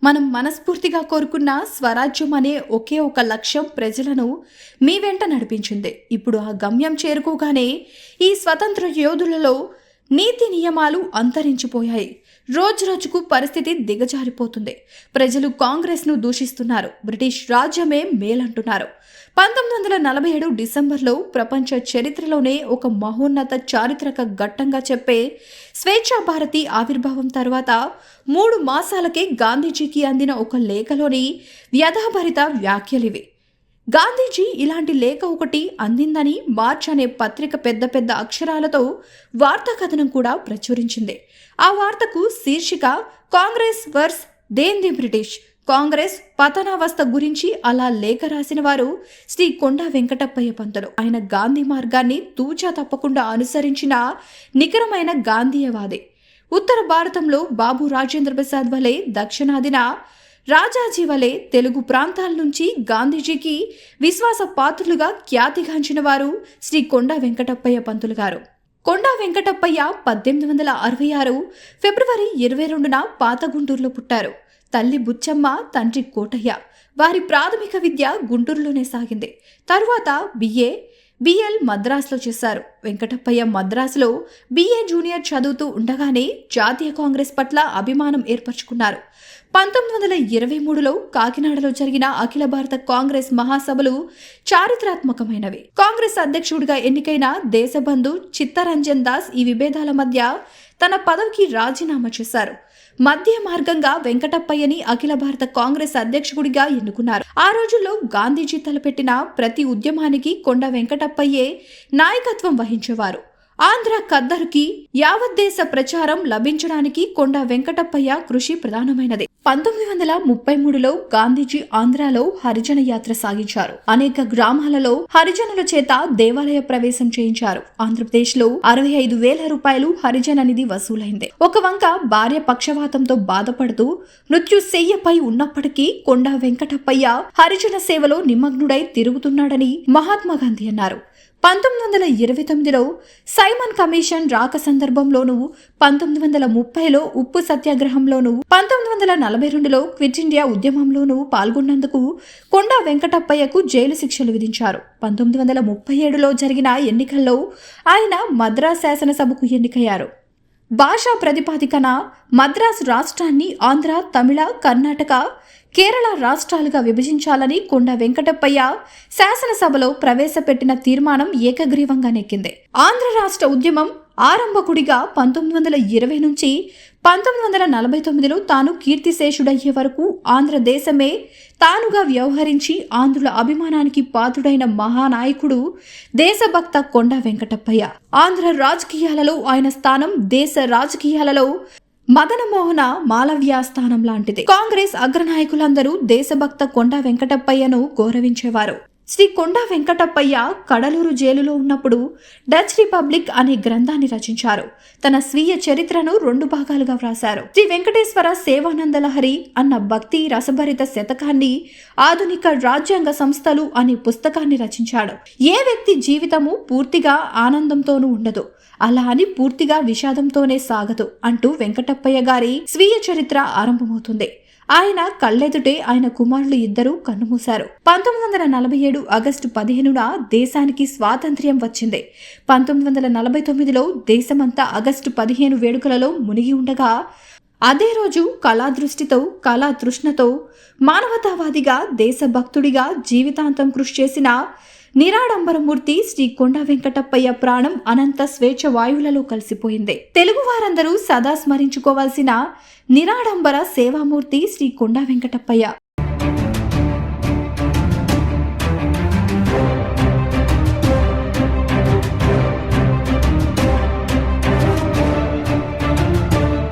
మనం మనస్ఫూర్తిగా కోరుకున్న స్వరాజ్యం అనే ఒకే ఒక లక్ష్యం ప్రజలను మీ వెంట నడిపించింది. ఇప్పుడు ఆ గమ్యం చేరుకోగానే ఈ స్వతంత్ర యోధులలో నీతి నియమాలు అంతరించిపోయాయి. రోజురోజుకు పరిస్థితి దిగజారిపోతుంది. ప్రజలు కాంగ్రెస్ను దూషిస్తున్నారు. బ్రిటిష్ రాజ్యమే మేలంటున్నారు. 1947 డిసెంబర్లో ప్రపంచ చరిత్రలోనే ఒక మహోన్నత చారిత్రక ఘట్టంగా చెప్పే స్వేచ్ఛా భారతి ఆవిర్భావం తర్వాత 3 మాసాలకే గాంధీజీకి అందిన ఒక లేఖలోని వ్యధాభరిత వ్యాఖ్యలివి. గాంధీజీ ఇలాంటి లేఖ ఒకటి అందిందని మార్చ్ అనే పత్రిక పెద్ద పెద్ద అక్షరాలతో వార్తా కథనం కూడా ప్రచురించింది. ఆ వార్తకు శీర్షిక Congress worse than the British. Congress పతనావస్థ గురించి అలా లేఖ రాసిన వారు శ్రీ కొండా వెంకటప్పయ్య పంతులు. ఆయన గాంధీ మార్గాన్ని తూచా తప్పకుండా అనుసరించిన నికరమైన గాంధీయవాది. ఉత్తర భారతంలో బాబు రాజేంద్ర ప్రసాద్ వలె, దక్షిణాదిన రాజాజీ వలె తెలుగు ప్రాంతాల నుంచి గాంధీజీకి విశ్వాస పాత్రులుగా ఖ్యాతిగాంచిన వారు శ్రీ కొండా వెంకటప్పయ్య పంతులు గారు. కొండా వెంకటప్పయ్య 1866 ఫిబ్రవరి 22న పాత గుంటూరులో పుట్టారు. తల్లి బుచ్చమ్మ, తండ్రి కోటయ్య. వారి ప్రాథమిక విద్య గుంటూరులోనే సాగింది. తరువాత బిఎల్ మద్రాసులో చేశారు. వెంకటప్పయ్య మద్రాసులో బిఏ జూనియర్ చదువుతూ ఉండగానే జాతీయ కాంగ్రెస్ పట్ల అభిమానం ఏర్పరచుకున్నారు. 1923లో కాకినాడలో జరిగిన అఖిల భారత కాంగ్రెస్ మహాసభలు చారిత్రాత్మకమైనవి. కాంగ్రెస్ అధ్యక్షుడిగా ఎన్నికైన దేశబంధు చిత్తరంజన్ దాస్ ఈ విభేదాల మధ్య తన పదవికి రాజీనామా చేశారు. మధ్య మార్గంగా వెంకటప్పయ్యని అఖిల భారత కాంగ్రెస్ అధ్యక్షుడిగా ఎన్నుకున్నారు. ఆ రోజుల్లో గాంధీజీ తలపెట్టిన ప్రతి ఉద్యమానికి కొండా వెంకటప్పయ్యే నాయకత్వం వహించేవారు. ఆంధ్ర ఖద్దరుకి యావత్ దేశ ప్రచారం లభించడానికి కొండా వెంకటప్పయ్య కృషి ప్రధానమైనది. 1933లో గాంధీజీ ఆంధ్రాలో హరిజన యాత్ర సాగించారు. అనేక గ్రామాలలో హరిజనుల చేత దేవాలయ ప్రవేశం చేయించారు. ఆంధ్రప్రదేశ్లో 65,000 రూపాయలు హరిజన నిధి వసూలైంది. ఒక వంక భార్య పక్షవాతంతో బాధపడుతూ మృత్యుశయ్యపై ఉన్నప్పటికీ కొండా వెంకటప్పయ్య హరిజన సేవలో నిమగ్నుడై తిరుగుతున్నాడని మహాత్మా గాంధీ అన్నారు. 1929లో సైమన్ కమిషన్ రాక సందర్భంలోనూ, 1930లో ఉప్పు సత్యాగ్రహంలోనూ, 1942లో క్విట్ ఇండియా ఉద్యమంలోనూ పాల్గొన్నందుకు కొండా వెంకటప్పయ్యకు జైలు శిక్షలు విధించారు. 1937లో జరిగిన ఎన్నికల్లో ఆయన మద్రాస్ శాసనసభకు ఎన్నికయ్యారు. భాషా ప్రతిపాదికన మద్రాసు రాష్ట్రాన్ని ఆంధ్ర, తమిళ, కర్ణాటక, కేరళ రాష్ట్రాలుగా విభజించాలని కొండా వెంకటప్పయ్య శాసనసభలో ప్రవేశపెట్టిన తీర్మానం ఏకగ్రీవంగా నెక్కింది. ఆంధ్ర రాష్ట్ర ఉద్యమం ఆరంభకుడిగా 1920 నుంచి 1949లో తాను కీర్తిశేషుడయ్యే వరకు ఆంధ్రదేశమే తానుగా వ్యవహరించి ఆంధ్రుల అభిమానానికి పాత్రుడైన మహానాయకుడు, దేశభక్త కొండా వెంకటప్పయ్య. ఆంధ్ర రాజకీయాలలో ఆయన స్థానం దేశ రాజకీయాలలో మదనమోహన మాలవ్య స్థానం లాంటిది. కాంగ్రెస్ అగ్రనాయకులందరూ దేశభక్త కొండా వెంకటప్పయ్యను గౌరవించేవారు. శ్రీ కొండా వెంకటప్పయ్య కడలూరు జైలులో ఉన్నప్పుడు డచ్ రిపబ్లిక్ అనే గ్రంథాన్ని రచించారు. తన స్వీయ చరిత్రను 2 భాగాలుగా వ్రాశారు. శ్రీ వెంకటేశ్వర సేవానందలహరి అన్న భక్తి రసభరిత శతకాన్ని, ఆధునిక రాజ్యాంగ సంస్థలు అనే పుస్తకాన్ని రచించాడు. ఏ వ్యక్తి జీవితము పూర్తిగా ఆనందంతోనూ ఉండదు, అలా అని పూర్తిగా విషాదంతోనే సాగదు అంటూ వెంకటప్పయ్య గారి స్వీయ చరిత్ర ఆరంభమవుతుంది. ఆయన కళ్ళెదుటే ఆయన కుమారులు ఇద్దరూ కన్నుమూశారు. 1947 ఆగస్టు 15న దేశానికి స్వాతంత్ర్యం వచ్చింది. 1949లో దేశమంతా ఆగస్టు 15 వేడుకలలో మునిగి ఉండగా, అదే రోజు కళాదృష్టితో, కళా తృష్ణతో, మానవతావాదిగా, దేశభక్తుడిగా జీవితాంతం కృషి చేసిన నిరాడంబరమూర్తి శ్రీ కొండా వెంకటప్పయ్య ప్రాణం అనంత స్వేచ్ఛ వాయువులలో కలిసిపోయింది. తెలుగు వారందరూ సదా స్మరించుకోవాల్సిన నిరాడంబర సేవామూర్తి శ్రీ కొండా వెంకటప్పయ్య.